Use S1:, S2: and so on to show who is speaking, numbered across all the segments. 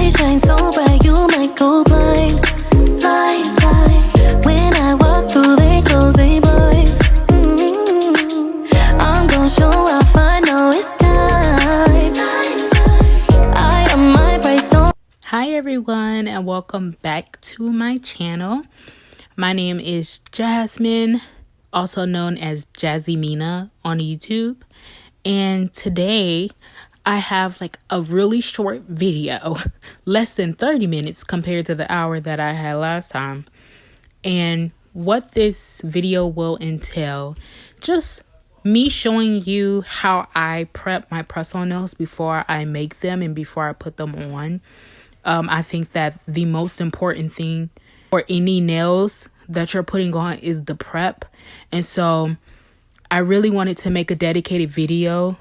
S1: They shine so bright, you might go blind, blind, blind. When I walk through, they close their blinds. I'm gonna show how fine, now it's time. I am my price, no.
S2: Hi everyone, and welcome back to my channel. My name is Jasmine, also known as Jazzy Mina on YouTube. And today I have like a really short video, less than 30 minutes compared to the hour that I had last time. And what this video will entail, just me showing you how I prep my press-on nails before I make them and before I put them on. I think that the most important thing for any nails that you're putting on is the prep. And so I really wanted to make a dedicated video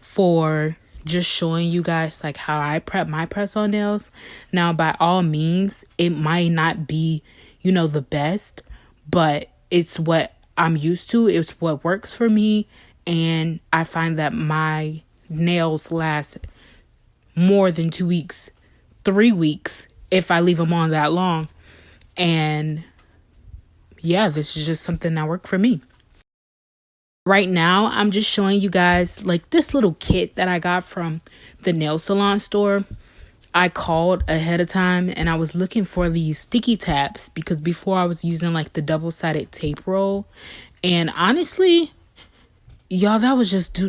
S2: for just showing you guys like how I prep my press-on nails. Now, by all means, it might not be, the best, but it's what I'm used to. It's what works for me. And I find that my nails last more than 2 weeks, 3 weeks, if I leave them on that long. And yeah, this is just something that worked for me. Right now, I'm just showing you guys like this little kit that I got from the nail salon store. I called ahead of time and I was looking for these sticky tabs because before I was using like the double-sided tape roll. And honestly, y'all, that was just,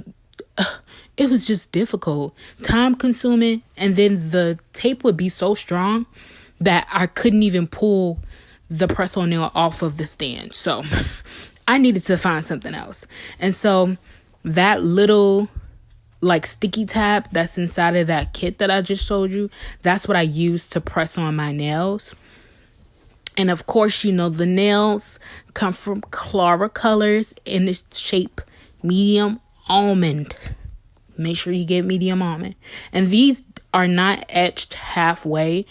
S2: it was just difficult, time consuming. And then the tape would be so strong that I couldn't even pull the press-on nail off of the stand. So I needed to find something else. And so that little like sticky tab that's inside of that kit that I just showed you, that's what I use to press on my nails. And of course, the nails come from Clara Colors in the shape medium almond. Make sure you get medium almond. And these are not etched halfway.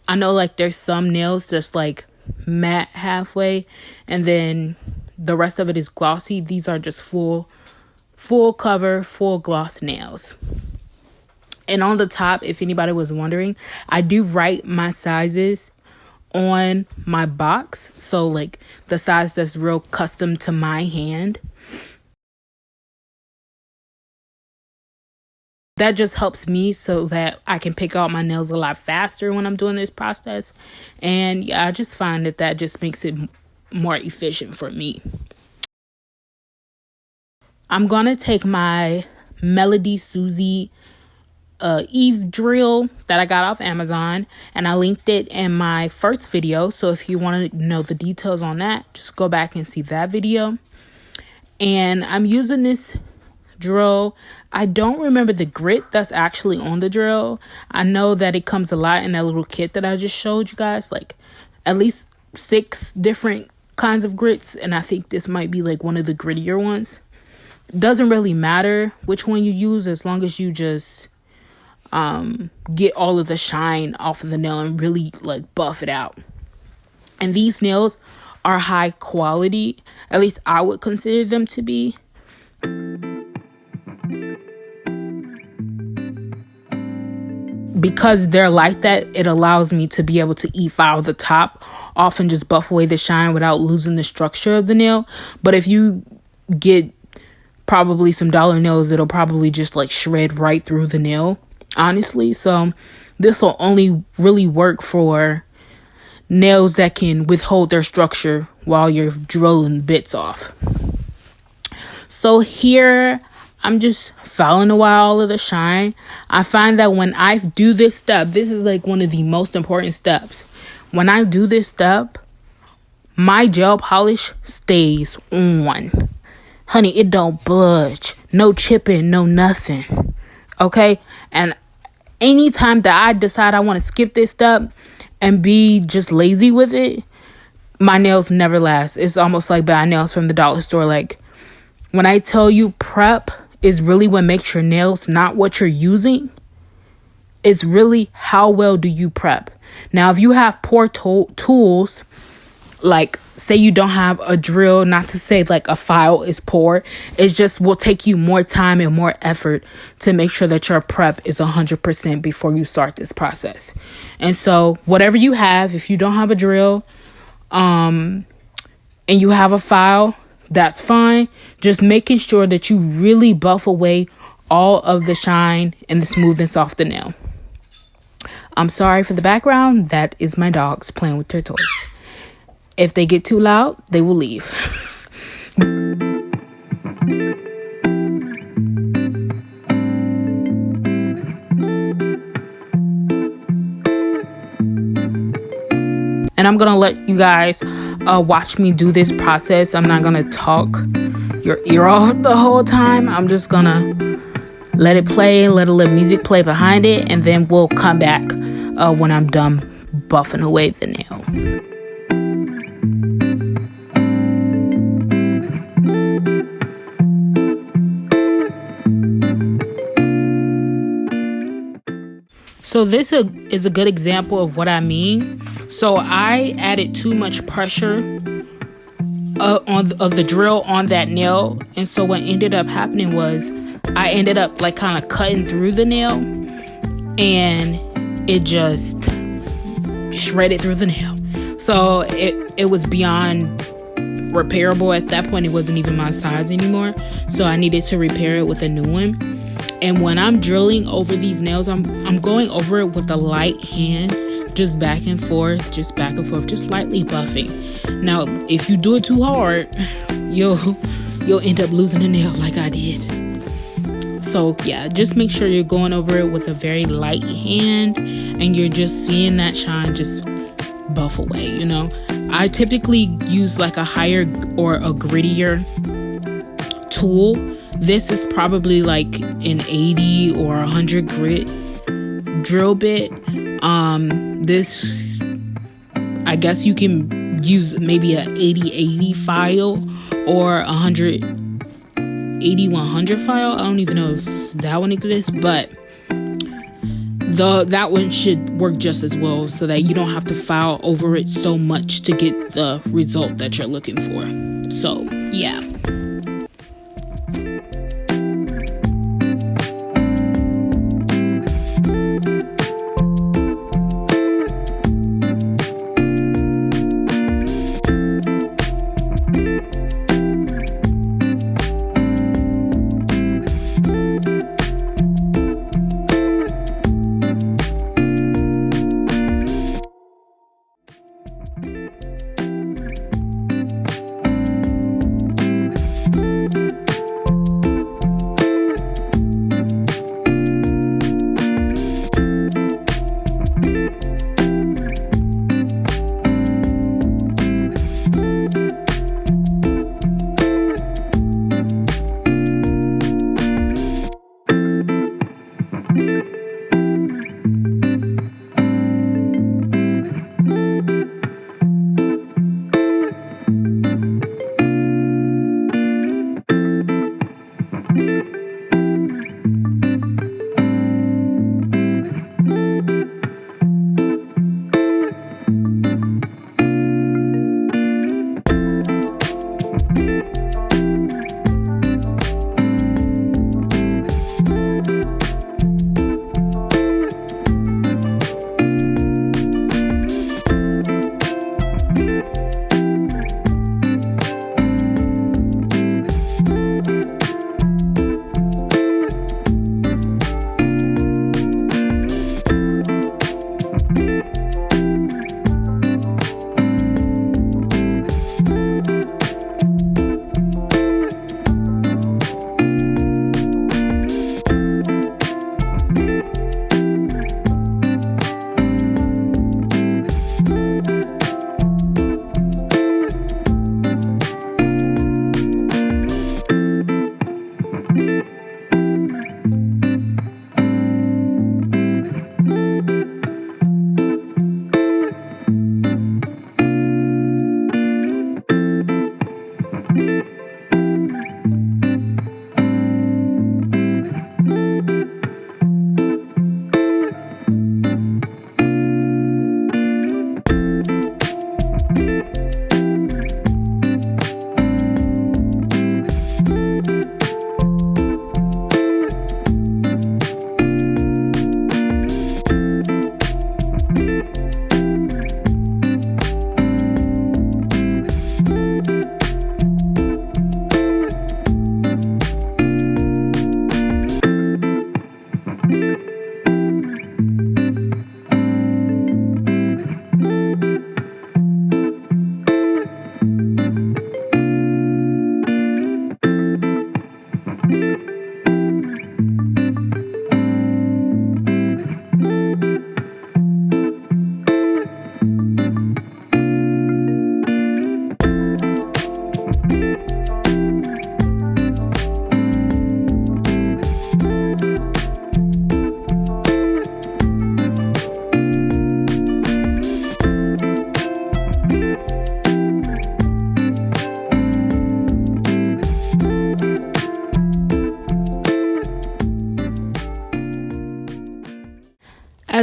S2: I know like there's some nails that's like matte halfway and then the rest of it is glossy. These are just full cover, full gloss nails. And on the top, if anybody was wondering, I do write my sizes on my box. So like the size that's real custom to my hand. That just helps me so that I can pick out my nails a lot faster when I'm doing this process. And yeah, I just find that just makes it more efficient for me. I'm going to take my Melody Susie Eve drill that I got off Amazon, and I linked it in my first video. So if you want to know the details on that, just go back and see that video. And I'm using this drill. I don't remember the grit that's actually on the drill. I know that it comes a lot in that little kit that I just showed you guys, like at least 6 different kinds of grits, and I think this might be like one of the grittier ones. Doesn't really matter which one you use as long as you just get all of the shine off of the nail and really like buff it out. And these nails are high quality, at least I would consider them to be. Because they're like that, it allows me to be able to e-file the top off and just buff away the shine without losing the structure of the nail. But if you get probably some dollar nails, it'll probably just like shred right through the nail, honestly. So this will only really work for nails that can withhold their structure while you're drilling bits off. So here I'm just filing away all of the shine. I find that when I do this step, this is like one of the most important steps. When I do this step, my gel polish stays on. Honey, it don't budge. No chipping, no nothing. Okay? And anytime that I decide I want to skip this step and be just lazy with it, my nails never last. It's almost like buying nails from the dollar store. Like, when I tell you prep is really what makes your nails, not what you're using. It's really how well do you prep. Now, if you have poor tools, like say you don't have a drill, not to say like a file is poor, it just will take you more time and more effort to make sure that your prep is 100% before you start this process. And so whatever you have, if you don't have a drill and you have a file, that's fine. Just making sure that you really buff away all of the shine and the smoothness off the nail. I'm sorry for the background. That is my dogs playing with their toys. If they get too loud, they will leave. And I'm gonna let you guys watch me do this process. I'm not gonna talk your ear off the whole time. I'm just gonna let it play, let a little music play behind it, and then we'll come back when I'm done buffing away the nail. So this is a good example of what I mean. So I added too much pressure of the drill on that nail, and so what ended up happening was I ended up like kind of cutting through the nail, and it just shredded through the nail. So it was beyond repairable at that point. It wasn't even my size anymore, so I needed to repair it with a new one. And when I'm drilling over these nails, I'm going over it with a light hand, just back and forth, just lightly buffing. Now, if you do it too hard, you'll end up losing a nail like I did. So yeah, just make sure you're going over it with a very light hand, and you're just seeing that shine just buff away, you know. I typically use like a higher or a grittier tool. This is probably like an 80 or 100 grit drill bit. This, I guess you can use maybe a 80-80 file or 180-100 file. I don't even know if that one exists, but that one should work just as well, so that you don't have to file over it so much to get the result that you're looking for. So yeah.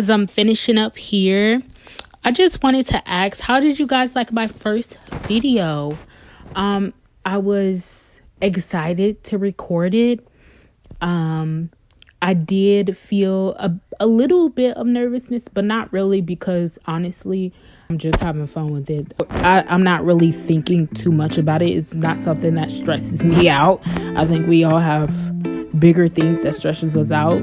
S2: as I'm finishing up here, I just wanted to ask, how did you guys like my first video? I was excited to record it. I did feel a little bit of nervousness, but not really, because honestly, I'm just having fun with it. I'm not really thinking too much about it. It's not something that stresses me out. I think we all have bigger things that stresses us out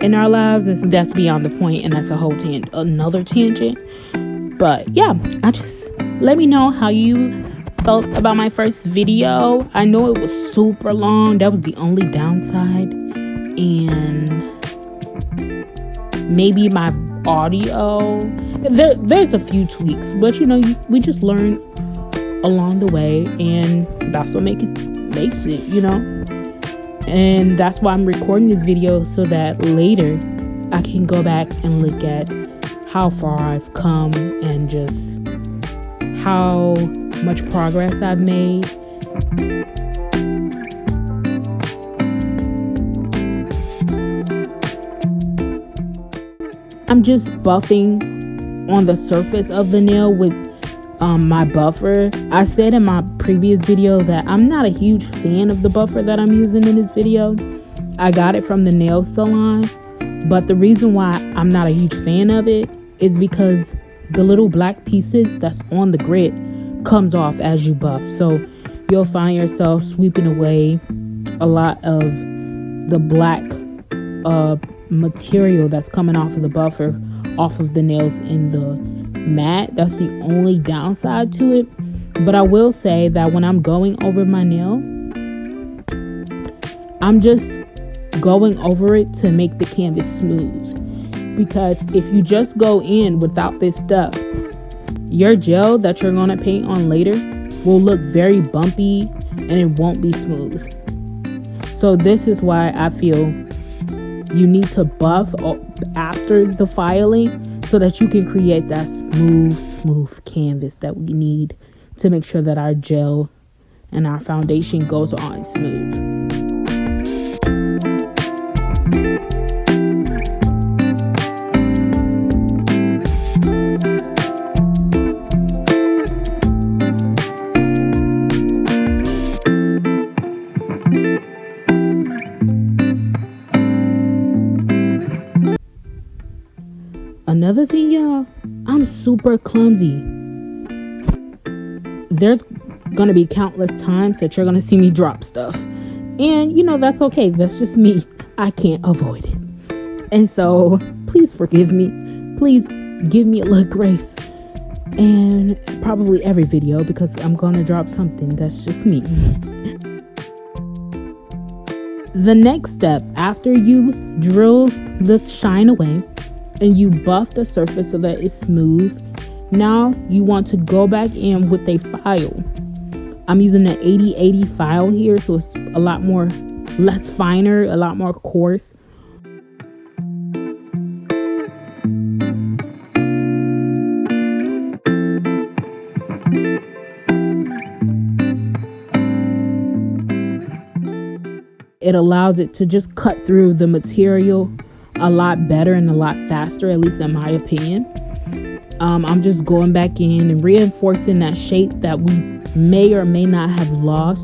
S2: in our lives, and that's beyond the point, and that's a whole another tangent. But yeah, let me know how you felt about my first video. I know it was super long. That was the only downside, and maybe my audio. There's a few tweaks, but we just learn along the way, and that's what makes it, and that's why I'm recording this video, so that later I can go back and look at how far I've come and just how much progress I've made. I'm just buffing on the surface of the nail with my buffer. I said in my previous video that I'm not a huge fan of the buffer that I'm using in this video. I got it from the nail salon, but the reason why I'm not a huge fan of it is because the little black pieces that's on the grit comes off as you buff. So you'll find yourself sweeping away a lot of the black material that's coming off of the buffer, off of the nails in the mat. That's the only downside to it. But I will say that when I'm going over my nail, I'm just going over it to make the canvas smooth. Because if you just go in without this stuff, your gel that you're going to paint on later will look very bumpy and it won't be smooth. So this is why I feel you need to buff after the filing, so that you can create that smooth canvas that we need to make sure that our gel and our foundation goes on smooth. Another thing, y'all, I'm super clumsy. There's gonna be countless times that you're gonna see me drop stuff, and that's okay. That's just me. I can't avoid it, and so please forgive me. Please give me a little grace, and probably every video, because I'm gonna drop something. That's just me. The next step after you drill the shine away and you buff the surface so that it's smooth, now you want to go back in with a file. I'm using an 8080 file here, so it's a lot more less finer, a lot more coarse. It allows it to just cut through the material a lot better and a lot faster, at least in my opinion. I'm just going back in and reinforcing that shape that we may or may not have lost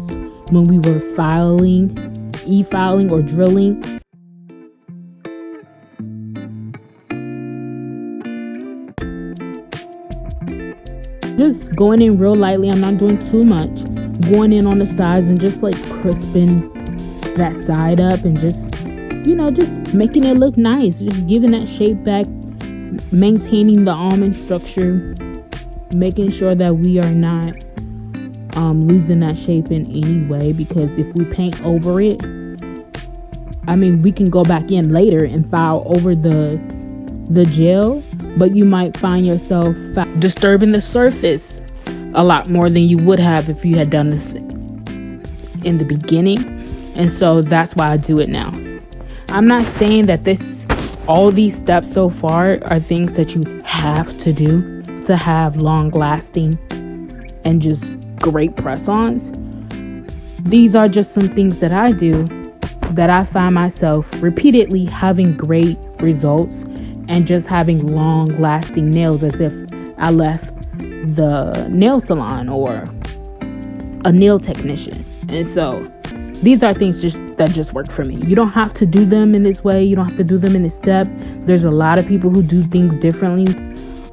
S2: when we were e-filing or drilling. Just going in real lightly. I'm not doing too much. Going in on the sides and just like crisping that side up and just making it look nice, just giving that shape back, maintaining the almond structure, making sure that we are not losing that shape in any way, because if we paint over it, we can go back in later and file over the gel, but you might find yourself disturbing the surface a lot more than you would have if you had done this in the beginning. And so that's why I do it now. I'm not saying that all these steps so far are things that you have to do to have long lasting and just great press-ons. These are just some things that I do that I find myself repeatedly having great results and just having long lasting nails as if I left the nail salon or a nail technician. And so these are things that just work for me. You don't have to do them in this way. You don't have to do them in this step. There's a lot of people who do things differently.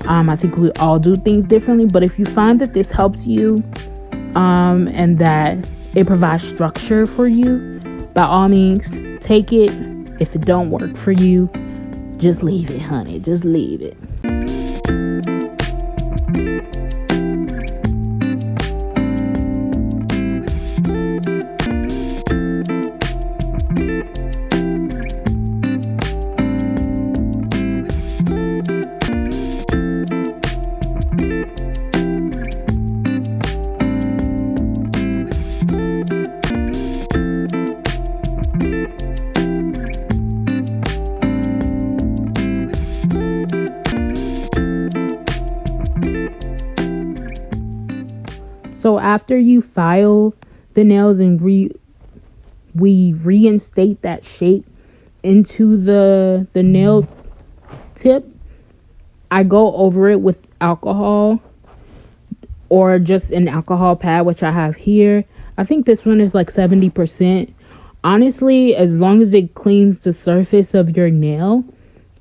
S2: I think we all do things differently, but if you find that this helps you, and that it provides structure for you, by all means, take it. If it don't work for you, just leave it, honey. Just leave it. So after you file the nails and we reinstate that shape into the nail tip, I go over it with alcohol or just an alcohol pad, which I have here. I think this one is like 70%. Honestly, as long as it cleans the surface of your nail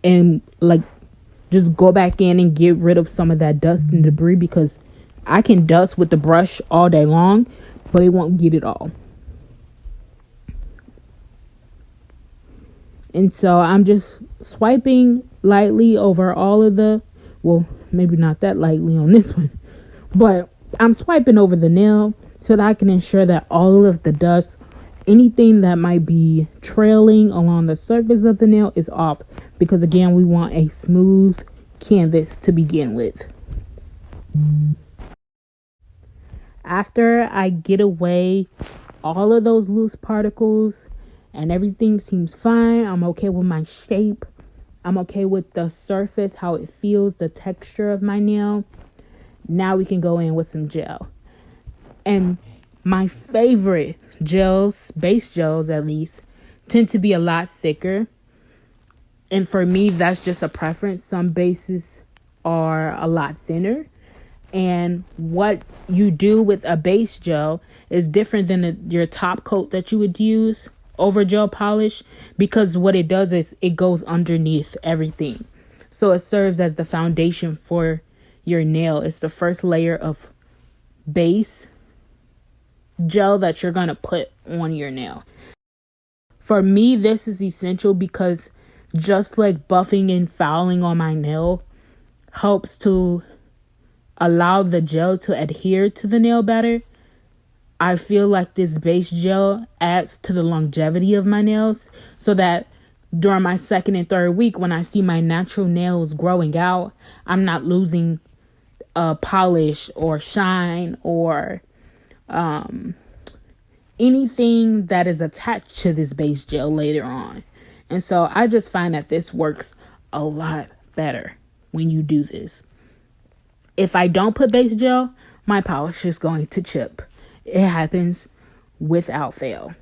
S2: and like just go back in and get rid of some of that dust and debris, because I can dust with the brush all day long, but it won't get it all. And so I'm just swiping lightly over all of well, maybe not that lightly on this one, but I'm swiping over the nail so that I can ensure that all of the dust, anything that might be trailing along the surface of the nail, is off. Because again, we want a smooth canvas to begin with. After I get away all of those loose particles and everything seems fine, I'm okay with my shape, I'm okay with the surface, how it feels, the texture of my nail, now we can go in with some gel. And my favorite gels, base gels at least, tend to be a lot thicker. And for me, that's just a preference. Some bases are a lot thinner. And what you do with a base gel is different than your top coat that you would use over gel polish, because what it does is it goes underneath everything. So it serves as the foundation for your nail. It's the first layer of base gel that you're going to put on your nail. For me, this is essential because just like buffing and fouling on my nail helps to allow the gel to adhere to the nail better, I feel like this base gel adds to the longevity of my nails, so that during my second and third week, when I see my natural nails growing out, I'm not losing polish or shine or anything that is attached to this base gel later on. And so I just find that this works a lot better when you do this. If I don't put base gel, my polish is going to chip. It happens without fail.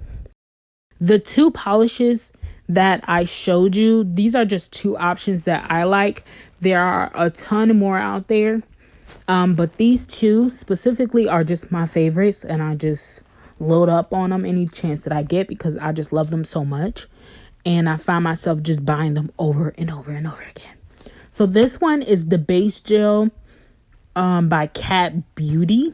S2: The two polishes that I showed you, these are just two options that I like. There are a ton more out there. But these two specifically are just my favorites, and I just load up on them any chance that I get because I just love them so much. And I find myself just buying them over and over and over again. So this one is the base gel by Cat Beauty.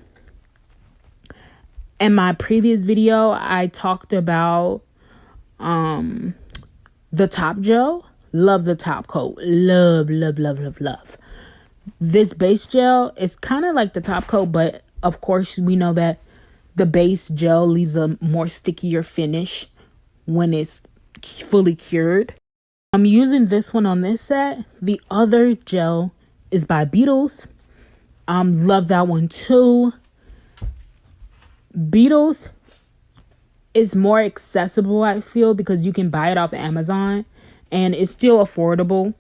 S2: In my previous video, I talked about the top gel. Love the top coat. Love. This base gel is kind of like the top coat, but of course we know that the base gel leaves a more stickier finish when it's fully cured. I'm using this one on this set. The other gel is by Beetles. Love that one too. Beetles is more accessible, I feel, because you can buy it off Amazon and it's still affordable.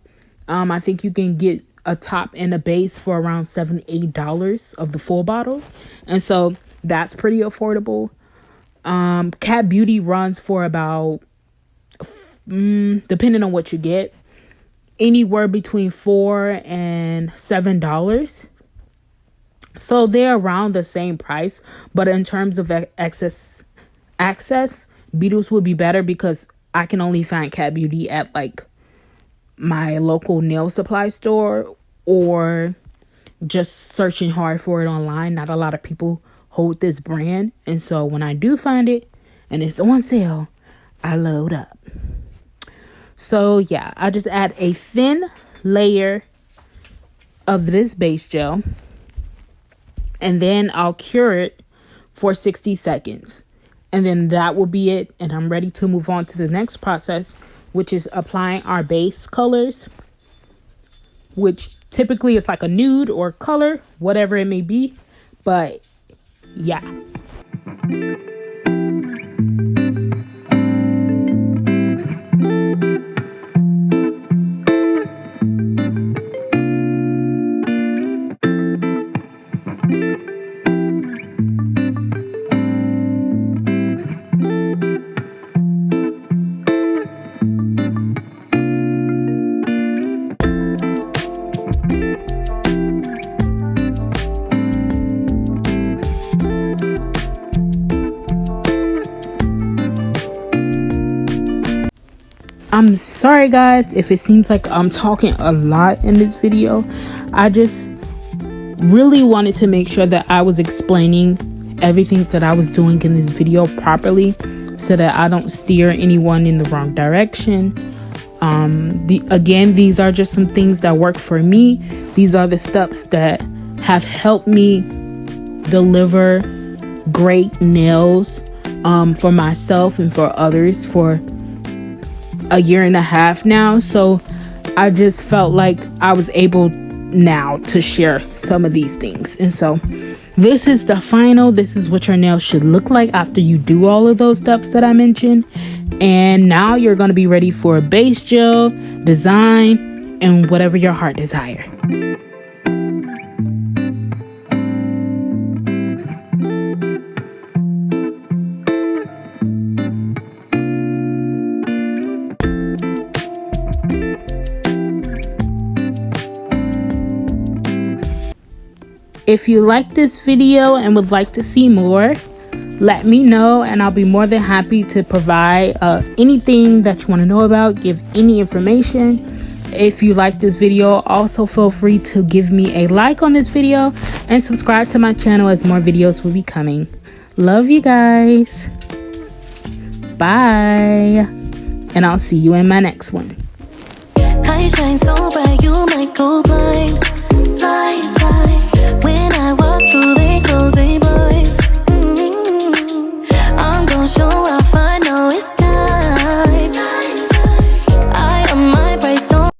S2: I think you can get a top and a base for around $7-8 of the full bottle, and so that's pretty affordable. Cat Beauty runs for about, depending on what you get, anywhere between $4 and $7. So they're around the same price, but in terms of access, Beetles would be better because I can only find Cat Beauty at like my local nail supply store, or just searching hard for it online. Not a lot of people hold this brand, and so when I do find it and it's on sale, I load up. So yeah, I just add a thin layer of this base gel, and then I'll cure it for 60 seconds. And then that will be it. And I'm ready to move on to the next process, which is applying our base colors, which typically is like a nude or color, whatever it may be. But yeah. I'm sorry guys if it seems like I'm talking a lot in this video. I just really wanted to make sure that I was explaining everything that I was doing in this video properly, so that I don't steer anyone in the wrong direction. Again, these are just some things that work for me. These are the steps that have helped me deliver great nails for myself and for others for a year and a half now. So I just felt like I was able now to share some of these things. And so this is the final. This is what your nails should look like after you do all of those steps that I mentioned. And now you're going to be ready for a base gel, design, and whatever your heart desire. If you like this video and would like to see more, let me know and I'll be more than happy to provide anything that you want to know about, give any information. If you like this video, also feel free to give me a like on this video and subscribe to my channel as more videos will be coming. Love you guys. Bye. And I'll see you in my next one.
S1: I shine so bright, you might go blind.